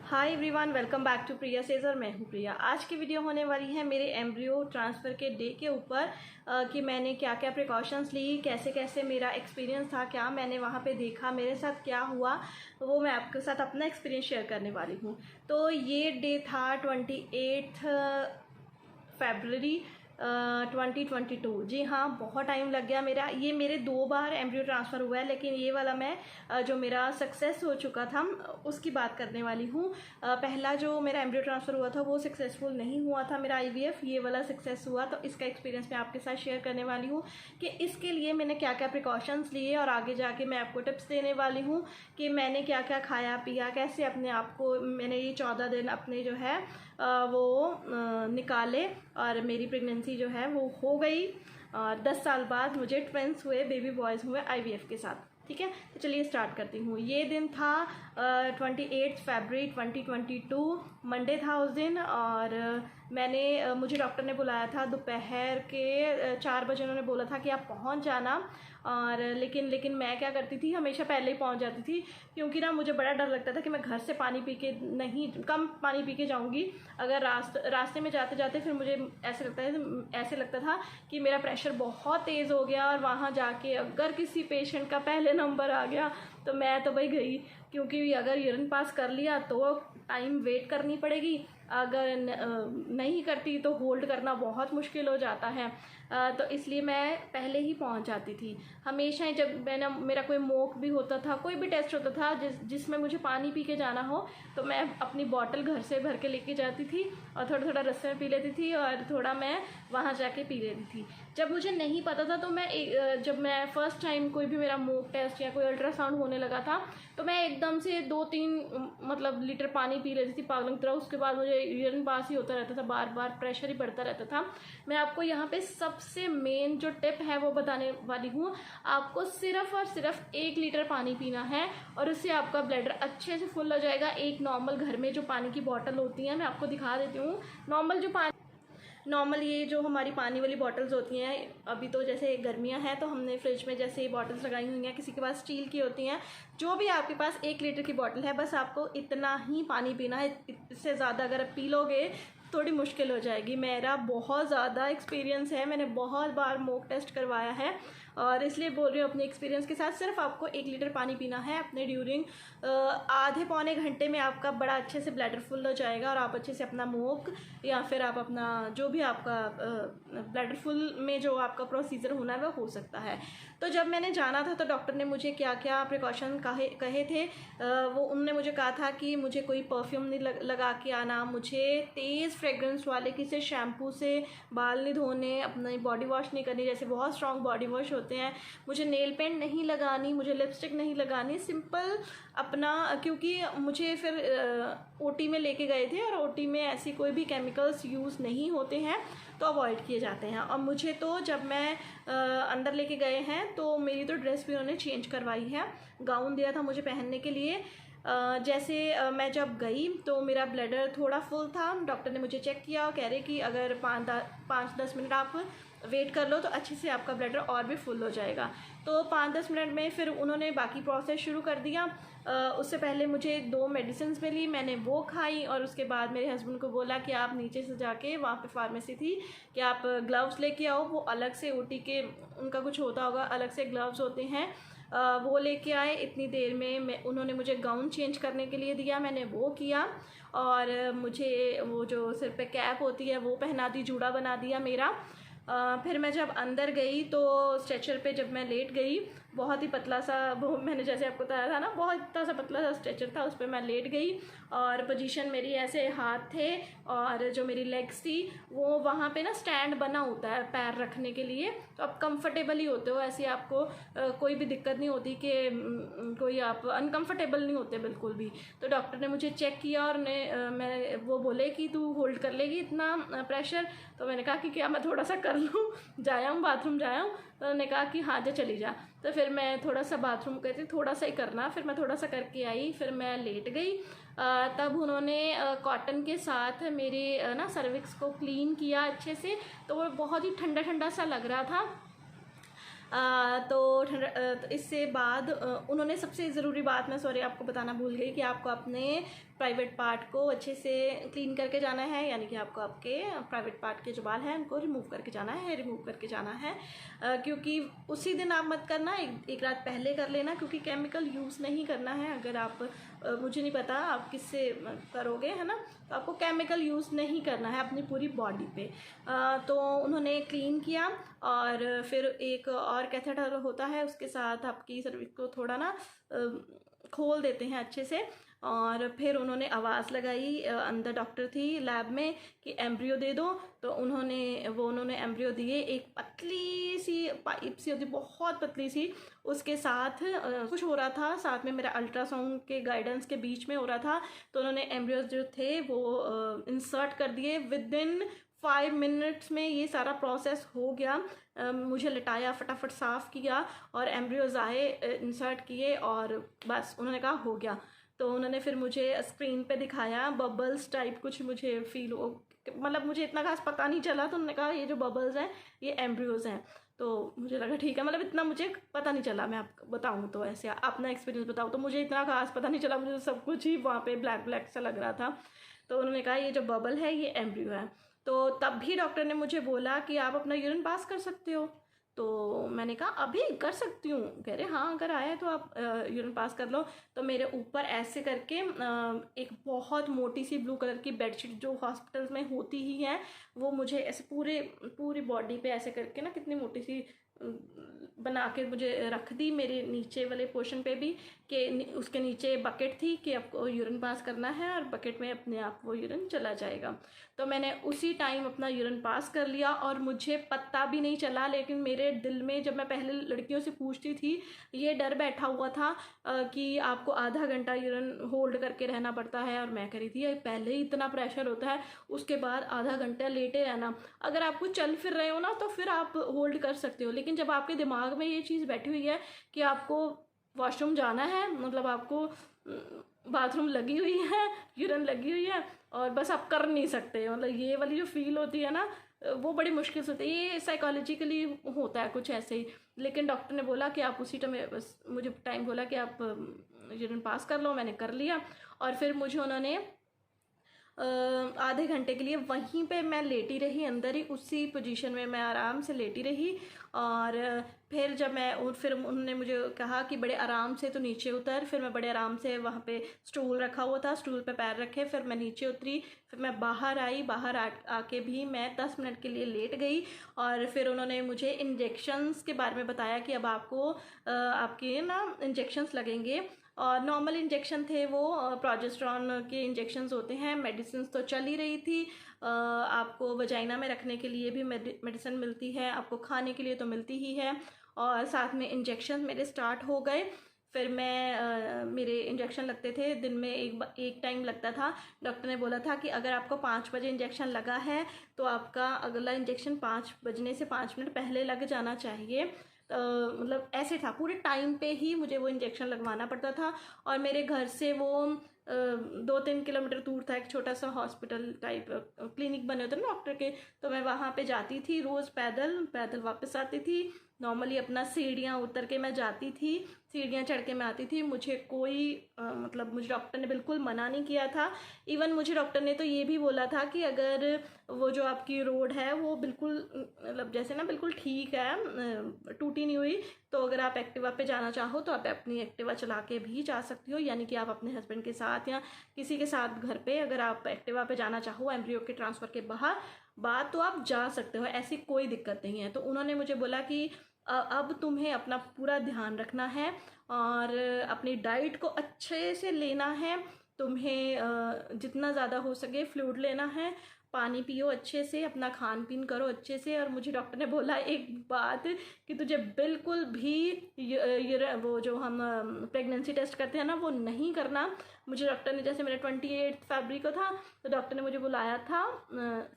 Hi everyone, welcome back to Priya says और मैं हूँ प्रिया। आज की वीडियो होने वाली है मेरे एम्ब्रियो ट्रांसफ़र के डे के ऊपर कि मैंने क्या क्या प्रिकॉशंस ली, कैसे कैसे मेरा एक्सपीरियंस था, क्या मैंने वहाँ पे देखा, मेरे साथ क्या हुआ, वो मैं आपके साथ अपना एक्सपीरियंस शेयर करने वाली हूँ। तो ये डे था 28 फरवरी 2022। जी हाँ, बहुत टाइम लग गया मेरा। ये मेरे 2 बार एम्ब्रियो ट्रांसफ़र हुआ है, लेकिन ये वाला मैं जो मेरा सक्सेस हो चुका था उसकी बात करने वाली हूँ। पहला जो मेरा एम्ब्रियो ट्रांसफ़र हुआ था वो सक्सेसफुल नहीं हुआ था मेरा IVF, ये वाला सक्सेस हुआ। तो इसका एक्सपीरियंस मैं आपके साथ शेयर करने वाली हूँ कि इसके लिए मैंने क्या क्या प्रिकॉशंस लिए और आगे जाके मैं आपको टिप्स देने वाली हूँ कि मैंने क्या क्या खाया पिया, कैसे अपने आप को मैंने ये 14 दिन अपने जो है वो निकाले और मेरी प्रेगनेंसी जो है वो हो गई। 10 साल बाद मुझे ट्विंस हुए, बेबी बॉयज़ हुए IVF के साथ। ठीक है, तो चलिए स्टार्ट करती हूँ। ये दिन था 28 फरवरी 2022, मंडे था उस दिन। और मुझे डॉक्टर ने बुलाया था दोपहर के 4 बजे। उन्होंने बोला था कि आप पहुँच जाना। और लेकिन मैं क्या करती थी, हमेशा पहले ही पहुंच जाती थी, क्योंकि ना मुझे बड़ा डर लगता था कि मैं घर से पानी पी के नहीं, कम पानी पी के जाऊंगी। अगर रास्ते में जाते जाते फिर मुझे ऐसे लगता था कि मेरा प्रेशर बहुत तेज़ हो गया और वहाँ जाके अगर किसी पेशेंट का पहले नंबर आ गया तो मैं तो भाई गई, क्योंकि अगर यूरिन पास कर लिया तो टाइम वेट करनी पड़ेगी, अगर नहीं करती तो होल्ड करना बहुत मुश्किल हो जाता है। तो इसलिए मैं पहले ही पहुंच जाती थी हमेशा ही। जब मेरा कोई मॉक भी होता था, कोई भी टेस्ट होता था जिसमें मुझे पानी पी के जाना हो, तो मैं अपनी बॉटल घर से भर के लेके जाती थी और थोड़ा थोड़ा रास्ते में पी लेती थी और थोड़ा मैं वहाँ जाके पी लेती थी। जब मुझे नहीं पता था तो जब मैं फर्स्ट टाइम कोई भी मेरा मॉक टेस्ट या कोई अल्ट्रासाउंड होने लगा था तो मैं एकदम से 2-3 लीटर पानी पी लेती थी पागलों की तरह। उसके बाद मुझे यूरिन पास ही होता रहता था, बार बार प्रेशर ही बढ़ता रहता था। मैं आपको यहाँ पे सबसे मेन जो टिप है वो बताने वाली हूँ। आपको सिर्फ और सिर्फ 1 लीटर पानी पीना है और उससे आपका ब्लैडर अच्छे से फुल हो जाएगा। एक नॉर्मल घर में जो पानी की बॉटल होती है, मैं आपको दिखा देती हूँ। नॉर्मल ये जो हमारी पानी वाली बॉटल्स होती हैं, अभी तो जैसे गर्मियां हैं तो हमने फ्रिज में जैसे ये बॉटल्स लगाई हुई हैं, किसी के पास स्टील की होती हैं, जो भी आपके पास 1 लीटर की बॉटल है, बस आपको इतना ही पानी पीना है। इससे ज़्यादा अगर आप पी लोगे थोड़ी मुश्किल हो जाएगी। मेरा बहुत ज़्यादा एक्सपीरियंस है, मैंने बहुत बार मॉक टेस्ट करवाया है और इसलिए बोल रही हूँ अपने एक्सपीरियंस के साथ। सिर्फ आपको 1 लीटर पानी पीना है अपने ड्यूरिंग आधे पौने घंटे में आपका बड़ा अच्छे से ब्लैडर फुल हो जाएगा और आप अच्छे से अपना मॉक या फिर आप अपना जो भी आपका ब्लैडर फुल में जो आपका प्रोसीजर होना है वो हो सकता है। तो जब मैंने जाना था तो डॉक्टर ने मुझे क्या क्या प्रिकॉशन कहे थे, उन्होंने मुझे कहा था कि मुझे कोई परफ्यूम नहीं लगा के आना, मुझे तेज़ फ्रेगरेंस वाले किसी शैम्पू से बाल नहीं धोने, अपनी बॉडी वॉश नहीं करनी, जैसे बहुत स्ट्रॉन्ग बॉडी वॉश होते हैं। मुझे नेल पेंट नहीं लगानी, मुझे लिपस्टिक नहीं लगानी, सिंपल अपना, क्योंकि मुझे फिर OT में लेके गए थे और OT में ऐसी कोई भी केमिकल्स यूज़ नहीं होते हैं तो अवॉइड किए जाते हैं। और मुझे तो जब मैं अंदर लेके गए हैं तो मेरी तो ड्रेस भी उन्होंने चेंज करवाई है, गाउन दिया था मुझे पहनने के लिए। जैसे मैं जब गई तो मेरा ब्लैडर थोड़ा फुल था। डॉक्टर ने मुझे चेक किया और कह रहे कि अगर 5-10 मिनट आप वेट कर लो तो अच्छे से आपका ब्लैडर और भी फुल हो जाएगा। तो 5-10 मिनट में फिर उन्होंने बाकी प्रोसेस शुरू कर दिया। उससे पहले मुझे 2 मेडिसिन मिली, मैंने वो खाई और उसके बाद मेरे हस्बैंड को बोला कि आप नीचे से जाके, वहाँ पे फार्मेसी थी, कि आप ग्लव्स लेके आओ। वो अलग से OT के उनका कुछ होता होगा, अलग से ग्लव्स होते हैं, वो लेके आए। इतनी देर में उन्होंने मुझे गाउन चेंज करने के लिए दिया, मैंने वो किया और मुझे वो जो सिर पे कैप होती है वो पहना दी, जूड़ा बना दिया मेरा। फिर मैं जब अंदर गई तो स्ट्रेचर पे जब मैं लेट गई, बहुत ही पतला सा, वो मैंने जैसे आपको बताया था ना, बहुत इतना सा पतला सा स्ट्रेचर था, उस पर मैं लेट गई और पोजीशन मेरी ऐसे हाथ थे और जो मेरी लेग्स थी वो वहाँ पे ना स्टैंड बना होता है पैर रखने के लिए, तो आप कंफर्टेबल ही होते हो, ऐसे आपको कोई भी दिक्कत नहीं होती कि कोई आप अनकंफर्टेबल नहीं होते बिल्कुल भी। तो डॉक्टर ने मुझे चेक किया और वो बोले कि तू होल्ड कर लेगी इतना प्रेशर। तो मैंने कहा कि क्या मैं थोड़ा सा कर लूँ, जाया हूँ बाथरूम जाया हूँ। तो उन्होंने कहा कि हाँ जा चली जा। तो फिर मैं थोड़ा सा बाथरूम कहती थोड़ा सा ही करना, फिर मैं थोड़ा सा करके आई, फिर मैं लेट गई। तब उन्होंने कॉटन के साथ मेरे ना सर्विक्स को क्लीन किया अच्छे से, तो वो बहुत ही ठंडा ठंडा सा लग रहा था। तो इससे बाद उन्होंने सबसे ज़रूरी बात, मैं सॉरी आपको बताना भूल गई, कि आपको अपने प्राइवेट पार्ट को अच्छे से क्लीन करके जाना है, यानी कि आपको आपके प्राइवेट पार्ट के जो बाल हैं उनको रिमूव करके जाना है, रिमूव करके जाना है। क्योंकि उसी दिन आप मत करना, एक रात पहले कर लेना, क्योंकि केमिकल यूज़ नहीं करना है। अगर आप मुझे नहीं पता आप किससे करोगे, है ना, तो आपको केमिकल यूज़ नहीं करना है अपनी पूरी बॉडी पे। तो उन्होंने क्लीन किया और फिर एक और कैथेटर होता है, उसके साथ आपकी सर्विक्स को थोड़ा ना खोल देते हैं अच्छे से। और फिर उन्होंने आवाज़ लगाई, अंदर डॉक्टर थी लैब में, कि एम्ब्रियो दे दो। तो उन्होंने एम्ब्रियो दिए, एक पतली सी पाइप सी होती, बहुत पतली सी, उसके साथ कुछ हो रहा था, साथ में मेरा अल्ट्रासाउंड के गाइडेंस के बीच में हो रहा था। तो उन्होंने एम्ब्रियोज जो थे वो इंसर्ट कर दिए। विदिन 5 मिनट्स में ये सारा प्रोसेस हो गया। मुझे लिटाया, फटाफट साफ़ किया और एम्ब्रियोज आए, इंसर्ट किए और बस उन्होंने कहा हो गया। तो उन्होंने फिर मुझे स्क्रीन पे दिखाया, बबल्स टाइप कुछ मुझे फील हो, मतलब मुझे इतना खास पता नहीं चला। तो उन्होंने कहा ये जो बबल्स हैं ये एम्ब्रियोज हैं। तो मुझे लगा ठीक है, मतलब इतना मुझे पता नहीं चला। मैं आपको बताऊँ तो ऐसे अपना एक्सपीरियंस बताऊँ तो मुझे इतना खास पता नहीं चला, मुझे सब कुछ ही वहाँ पे ब्लैक ब्लैक सा लग रहा था। तो उन्होंने कहा ये जो बबल है ये एम्ब्रियो है। तो तब भी डॉक्टर ने मुझे बोला कि आप अपना यूरिन पास कर सकते हो। तो मैंने कहा अभी कर सकती हूँ? कह रहे हाँ, अगर आया है तो आप यूरिन पास कर लो। तो मेरे ऊपर ऐसे करके एक बहुत मोटी सी ब्लू कलर की बेडशीट जो हॉस्पिटल्स में होती ही है, वो मुझे ऐसे पूरी बॉडी पे ऐसे करके ना, कितनी मोटी सी बना के मुझे रख दी मेरे नीचे वाले पोर्शन पे भी, कि उसके नीचे बकेट थी कि आपको यूरिन पास करना है और बकेट में अपने आप वो यूरिन चला जाएगा। तो मैंने उसी टाइम अपना यूरिन पास कर लिया और मुझे पता भी नहीं चला। लेकिन मेरे दिल में, जब मैं पहले लड़कियों से पूछती थी, ये डर बैठा हुआ था कि आपको आधा घंटा यूरिन होल्ड करके रहना पड़ता है। और मैं कह रही थी पहले ही इतना प्रेशर होता है, उसके बाद आधा घंटा लेटे रहना। अगर आपको चल फिर रहे हो ना तो फिर आप होल्ड कर सकते हो, लेकिन जब आपके दिमाग में ये चीज़ बैठी हुई है कि आपको वॉशरूम जाना है, मतलब आपको बाथरूम लगी हुई है, यूरिन लगी हुई है और बस आप कर नहीं सकते, मतलब ये वाली जो फील होती है ना, वो बड़ी मुश्किल से होती है। ये साइकोलॉजिकली होता है कुछ ऐसे ही। लेकिन डॉक्टर ने बोला कि आप उसी टाइम, बस मुझे टाइम बोला कि आप यूरिन पास कर लो। मैंने कर लिया और फिर मुझे उन्होंने आधे घंटे के लिए वहीं पे मैं लेटी रही, अंदर ही उसी पोजीशन में मैं आराम से लेटी रही। और फिर फिर उन्होंने मुझे कहा कि बड़े आराम से तो नीचे उतर। फिर मैं बड़े आराम से, वहाँ पे स्टूल रखा हुआ था, स्टूल पे पैर रखे, फिर मैं नीचे उतरी। फिर मैं बाहर आई, आके भी मैं 10 मिनट के लिए लेट गई। और फिर उन्होंने मुझे इंजेक्शंस के बारे में बताया कि अब आपको आपके ना इंजेक्शंस लगेंगे। और नॉर्मल इंजेक्शन थे वो, प्रोजेस्टेरॉन के इंजेक्शंस होते हैं। मेडिसिन तो चल ही रही थी, आपको वजाइना में रखने के लिए भी मेडिसिन मिलती है, आपको खाने के लिए तो मिलती ही है, और साथ में इंजेक्शन मेरे स्टार्ट हो गए। फिर मेरे इंजेक्शन लगते थे दिन में एक टाइम लगता था। डॉक्टर ने बोला था कि अगर आपको 5 बजे इंजेक्शन लगा है तो आपका अगला इंजेक्शन 5 बजने से 5 मिनट पहले लग जाना चाहिए। मतलब ऐसे था, पूरे टाइम पे ही मुझे वो इंजेक्शन लगवाना पड़ता था। और मेरे घर से वो 2-3 किलोमीटर दूर था एक छोटा सा हॉस्पिटल टाइप क्लिनिक बने होते ना डॉक्टर के। तो मैं वहाँ पे जाती थी रोज़, पैदल वापस आती थी। नॉर्मली अपना सीढ़ियाँ उतर के मैं जाती थी, सीढ़ियाँ चढ़ के मैं आती थी। मुझे कोई मतलब मुझे डॉक्टर ने बिल्कुल मना नहीं किया था। इवन मुझे डॉक्टर ने तो ये भी बोला था कि अगर वो जो आपकी रोड है वो बिल्कुल मतलब जैसे ना बिल्कुल ठीक है, टूटी नहीं हुई, तो अगर आप एक्टिवा पे जाना चाहो तो आप अपनी एक्टिवा चला के भी जा सकती हो। यानी कि आप अपने हस्बैंड के साथ या किसी के साथ घर पे अगर आप एक्टिवा पे जाना चाहो एम्ब्रियो के ट्रांसफ़र के बाद तो आप जा सकते हो, ऐसी कोई दिक्कत नहीं है। तो उन्होंने मुझे बोला कि अब तुम्हें अपना पूरा ध्यान रखना है और अपनी डाइट को अच्छे से लेना है। तुम्हें जितना ज़्यादा हो सके फ्लूइड लेना है, पानी पियो अच्छे से, अपना खान पीन करो अच्छे से। और मुझे डॉक्टर ने बोला एक बात कि तुझे बिल्कुल भी वो जो हम प्रेगनेंसी टेस्ट करते हैं ना वो नहीं करना। मुझे डॉक्टर ने, जैसे मेरा 28 फरवरी को था तो डॉक्टर ने मुझे बुलाया था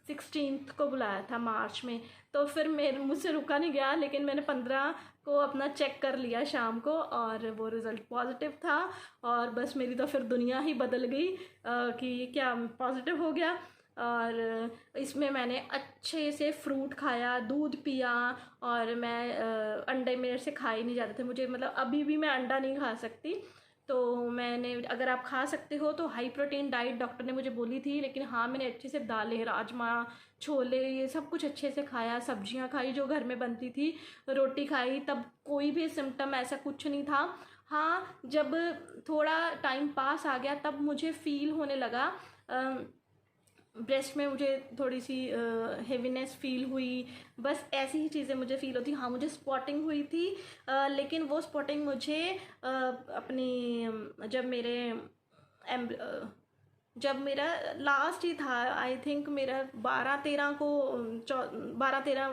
16 को बुलाया था मार्च में। तो फिर मुझसे रुका नहीं गया, लेकिन मैंने 15 को अपना चेक कर लिया शाम को और वो रिज़ल्ट पॉजिटिव था। और बस मेरी तो फिर दुनिया ही बदल गई कि क्या पॉजिटिव हो गया। और इसमें मैंने अच्छे से फ्रूट खाया, दूध पिया, और मैं अंडे मेरे से खाए नहीं जाते थे, मुझे मतलब अभी भी मैं अंडा नहीं खा सकती। तो मैंने, अगर आप खा सकते हो तो हाई प्रोटीन डाइट डॉक्टर ने मुझे बोली थी, लेकिन हाँ मैंने अच्छे से दालें, राजमा, छोले, ये सब कुछ अच्छे से खाया, सब्जियां खाई जो घर में बनती थी, रोटी खाई, तब कोई भी सिम्टम ऐसा कुछ नहीं था। हाँ, जब थोड़ा टाइम पास आ गया तब मुझे फील होने लगा, ब्रेस्ट में मुझे थोड़ी सी हेवीनेस फील हुई, बस ऐसी ही चीज़ें मुझे फील होती। हाँ, मुझे स्पॉटिंग हुई थी, लेकिन वो स्पॉटिंग मुझे अपनी जब मेरे जब मेरा लास्ट ही था, आई थिंक मेरा 12-13 को, 12-13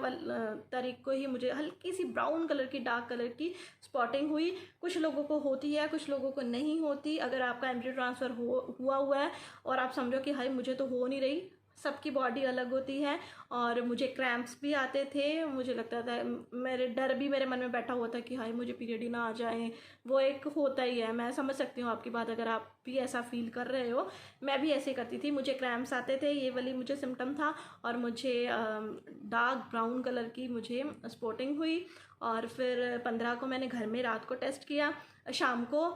तारीख को ही मुझे हल्की सी ब्राउन कलर की, डार्क कलर की स्पॉटिंग हुई। कुछ लोगों को होती है, कुछ लोगों को नहीं होती। अगर आपका एम्ब्रियो ट्रांसफ़र हुआ है और आप समझो कि हाय मुझे तो हो नहीं रही, सबकी बॉडी अलग होती है। और मुझे क्रैम्प्स भी आते थे, मुझे लगता था, मेरे डर भी मेरे मन में बैठा हुआ था कि हाय मुझे पीरियड ही ना आ जाए। वो एक होता ही है, मैं समझ सकती हूँ आपकी बात, अगर आप भी ऐसा फील कर रहे हो। मैं भी ऐसे करती थी, मुझे क्रैम्प्स आते थे, ये वाली मुझे सिम्टम था, और मुझे डार्क ब्राउन कलर की मुझे स्पॉटिंग हुई। और फिर 15 को मैंने घर में रात को टेस्ट किया, शाम को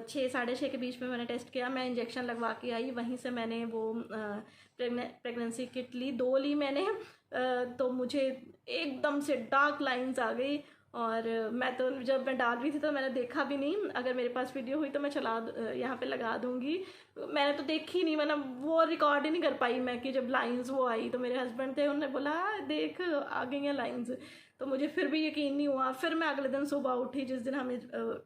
6-6:30 के बीच में मैंने टेस्ट किया। मैं इंजेक्शन लगवा के आई, वहीं से मैंने वो प्रेगनेंसी किट ली, 2 ली मैंने। तो मुझे एकदम से डार्क लाइंस आ गई, और मैं तो जब मैं डाल रही थी तो मैंने देखा भी नहीं। अगर मेरे पास वीडियो हुई तो मैं यहाँ पे लगा दूँगी। मैंने तो देखी नहीं, मैंने वो रिकॉर्ड ही नहीं कर पाई मैं, कि जब लाइंस वो आई तो मेरे हस्बैंड थे, उन्होंने बोला देख आ गई हैं लाइंस। तो मुझे फिर भी यकीन नहीं हुआ। फिर मैं अगले दिन सुबह उठी, जिस दिन हमें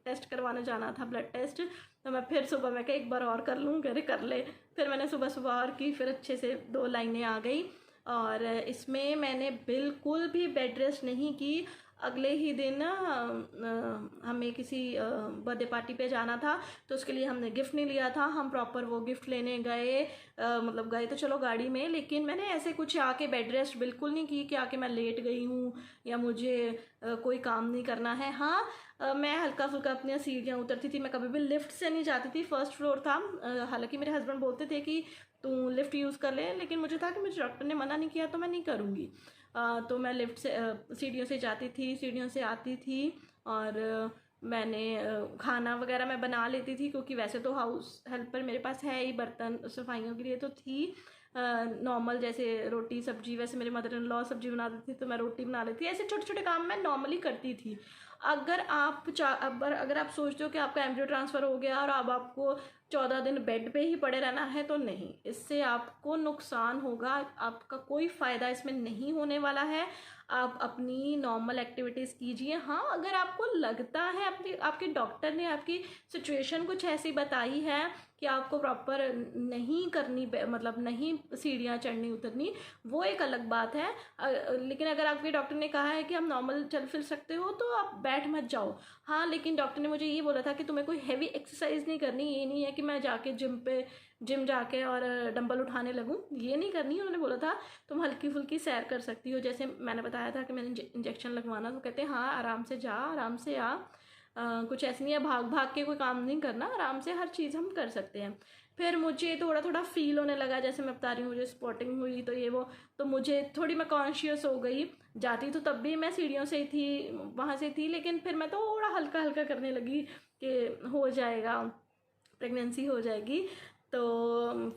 टेस्ट करवाने जाना था, ब्लड टेस्ट, तो मैं फिर सुबह, मैं कहा एक बार और कर लूँ, करे कर ले। फिर मैंने सुबह सुबह और की, फिर अच्छे से 2 लाइनें आ गई। और इसमें मैंने बिल्कुल भी बेड रेस्ट नहीं की। अगले ही दिन हमें किसी बर्थडे पार्टी पे जाना था, तो उसके लिए हमने गिफ्ट नहीं लिया था। हम प्रॉपर वो गिफ्ट लेने गए, मतलब गए तो चलो गाड़ी में, लेकिन मैंने ऐसे कुछ आके बेड रेस्ट बिल्कुल नहीं की कि आके मैं लेट गई हूँ या मुझे कोई काम नहीं करना है। हाँ, मैं हल्का फुल्का अपनी सीढ़ियाँ उतरती थी, मैं कभी भी लिफ्ट से नहीं जाती थी, फर्स्ट फ्लोर था। हालांकि मेरे हस्बैंड बोलते थे कि तू लिफ्ट यूज़ कर ले, लेकिन मुझे था कि मुझे डॉक्टर ने मना नहीं किया तो मैं नहीं करूँगी। तो मैं लिफ्ट से, सीढ़ियों से जाती थी, सीढ़ियों से आती थी। और मैंने खाना वगैरह मैं बना लेती थी, क्योंकि वैसे तो हाउस हेल्पर मेरे पास है ही, बर्तन सफाइयों के लिए तो थी। नॉर्मल जैसे रोटी सब्जी, वैसे मेरे मदर इन लॉ सब्जी बना देती थी तो मैं रोटी बना लेती, ऐसे छोटे छोटे काम मैं नॉर्मली करती थी। अगर अगर आप सोचते हो कि आपका एम्ब्रियो ट्रांसफ़र हो गया और अब आपको 14 दिन बेड पे ही पड़े रहना है, तो नहीं, इससे आपको नुकसान होगा, आपका कोई फ़ायदा इसमें नहीं होने वाला है। आप अपनी नॉर्मल एक्टिविटीज़ कीजिए। हाँ, अगर आपको लगता है, आपके डॉक्टर ने आपकी सिचुएशन कुछ ऐसी बताई है कि आपको प्रॉपर नहीं करनी, मतलब नहीं सीढ़ियाँ चढ़नी उतरनी, वो एक अलग बात है। लेकिन अगर आपके डॉक्टर ने कहा है कि हम नॉर्मल चल फिर सकते हो, तो आप बैठ मत जाओ। हाँ, लेकिन डॉक्टर ने मुझे ये बोला था कि तुम्हें कोई हैवी एक्सरसाइज नहीं करनी। ये नहीं है कि मैं जाके जिम जाके और डंबल उठाने लगूँ, ये नहीं करनी। उन्होंने बोला था तुम हल्की फुल्की सैर कर सकती हो, जैसे मैंने बताया था कि मैंने इंजेक्शन लगवाना, तो कहते हैं हाँ आराम से जा, आराम से आ, कुछ ऐसे नहीं है, भाग भाग के कोई काम नहीं करना, आराम से हर चीज़ हम कर सकते हैं। फिर मुझे थोड़ा थोड़ा फील होने लगा, जैसे मैं बता रही हूँ मुझे स्पॉटिंग हुई तो ये वो, तो मुझे थोड़ी, मैं कॉन्शियस हो गई। जाती तो तब भी मैं सीढ़ियों से ही थी, वहाँ से थी, लेकिन फिर मैं थोड़ा हल्का हल्का करने लगी कि हो जाएगा, प्रेगनेंसी हो जाएगी। तो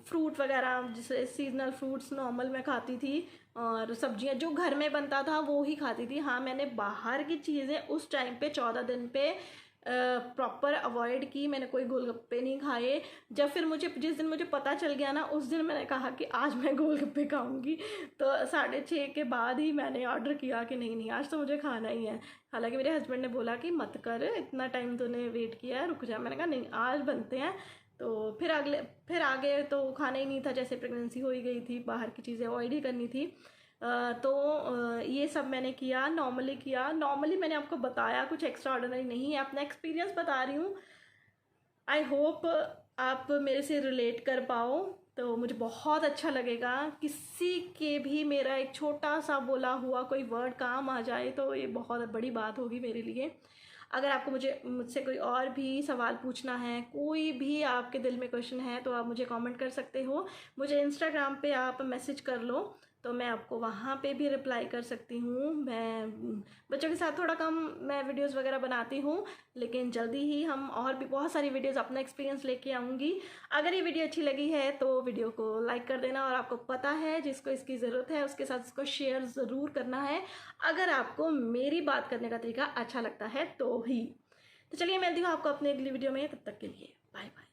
फ्रूट वगैरह, जैसे सीजनल फ्रूट्स नॉर्मल मैं खाती थी, और सब्जियां जो घर में बनता था वो ही खाती थी। हाँ, मैंने बाहर की चीज़ें उस टाइम पे 14 दिन पे प्रॉपर अवॉइड की। मैंने कोई गोलगप्पे नहीं खाए। जब फिर जिस दिन मुझे पता चल गया ना, उस दिन मैंने कहा कि आज मैं गोलगप्पे खाऊंगी। तो 6:30 के बाद ही मैंने ऑर्डर किया कि नहीं नहीं, आज तो मुझे खाना ही है। हालांकि मेरे हस्बैंड ने बोला कि मत कर, इतना टाइम तूने वेट किया है, रुक जा। मैंने कहा नहीं, आज बनते हैं। तो फिर आगे तो खाना ही नहीं था, जैसे प्रेगनेंसी हो ही गई थी, बाहर की चीज़ें अवॉइड ही करनी थी। ये सब मैंने किया, नॉर्मली किया। नॉर्मली मैंने आपको बताया, कुछ एक्स्ट्रा ऑर्डिनरी नहीं है, अपना एक्सपीरियंस बता रही हूँ। आई होप आप मेरे से रिलेट कर पाओ, तो मुझे बहुत अच्छा लगेगा। किसी के भी मेरा एक छोटा सा बोला हुआ कोई वर्ड काम आ जाए तो ये बहुत बड़ी बात होगी मेरे लिए। अगर आपको मुझसे कोई और भी सवाल पूछना है, कोई भी आपके दिल में क्वेश्चन है, तो आप मुझे कमेंट कर सकते हो। मुझे इंस्टाग्राम पे आप मैसेज कर लो, तो मैं आपको वहाँ पे भी रिप्लाई कर सकती हूँ। मैं बच्चों के साथ थोड़ा कम मैं वीडियोस वगैरह बनाती हूँ, लेकिन जल्दी ही हम और भी बहुत सारी वीडियोस अपना एक्सपीरियंस लेके आऊँगी। अगर ये वीडियो अच्छी लगी है तो वीडियो को लाइक कर देना, और आपको पता है जिसको इसकी ज़रूरत है उसके साथ इसको शेयर ज़रूर करना है, अगर आपको मेरी बात करने का तरीका अच्छा लगता है तो ही। तो चलिए मिलती हूँ आपको अपने अगली वीडियो में, तब तक के लिए बाय बाय।